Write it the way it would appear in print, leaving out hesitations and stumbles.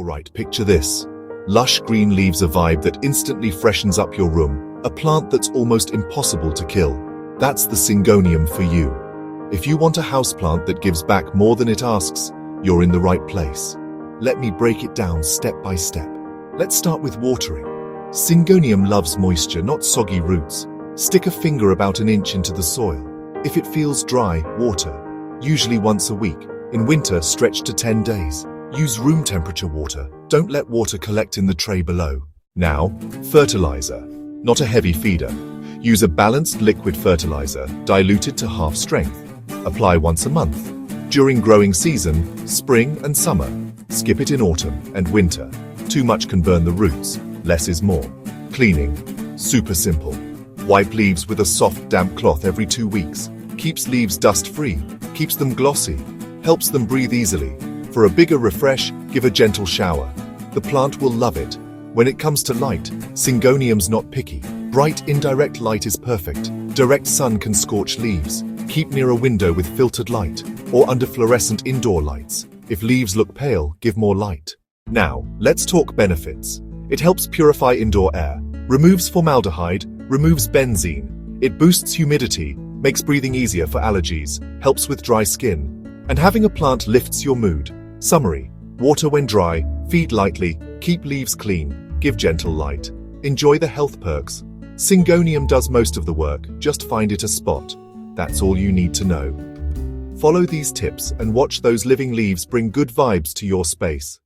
Alright, picture this. Lush green leaves, a vibe that instantly freshens up your room, a plant that's almost impossible to kill. That's the Syngonium for you. If you want a houseplant that gives back more than it asks, you're in the right place. Let me break it down step by step. Let's start with watering. Syngonium loves moisture, not soggy roots. Stick a finger about an inch into the soil. If it feels dry, water. Usually once a week. In winter, stretch to 10 days. Use room temperature water. Don't let water collect in the tray below. Now, fertilizer. Not a heavy feeder. Use a balanced liquid fertilizer, diluted to half strength. Apply once a month. During growing season, spring and summer. Skip it in autumn and winter. Too much can burn the roots. Less is more. Cleaning. Super simple. Wipe leaves with a soft, damp cloth every 2 weeks. Keeps leaves dust-free. Keeps them glossy. Helps them breathe easily. For a bigger refresh, give a gentle shower. The plant will love it. When it comes to light, Syngonium's not picky. Bright, indirect light is perfect. Direct sun can scorch leaves. Keep near a window with filtered light, or under fluorescent indoor lights. If leaves look pale, give more light. Now, let's talk benefits. It helps purify indoor air, removes formaldehyde, removes benzene. It boosts humidity, makes breathing easier for allergies, helps with dry skin. And having a plant lifts your mood. Summary: water when dry, feed lightly, keep leaves clean, give gentle light. Enjoy the health perks. Syngonium does most of the work, just find it a spot. That's all you need to know. Follow these tips and watch those living leaves bring good vibes to your space.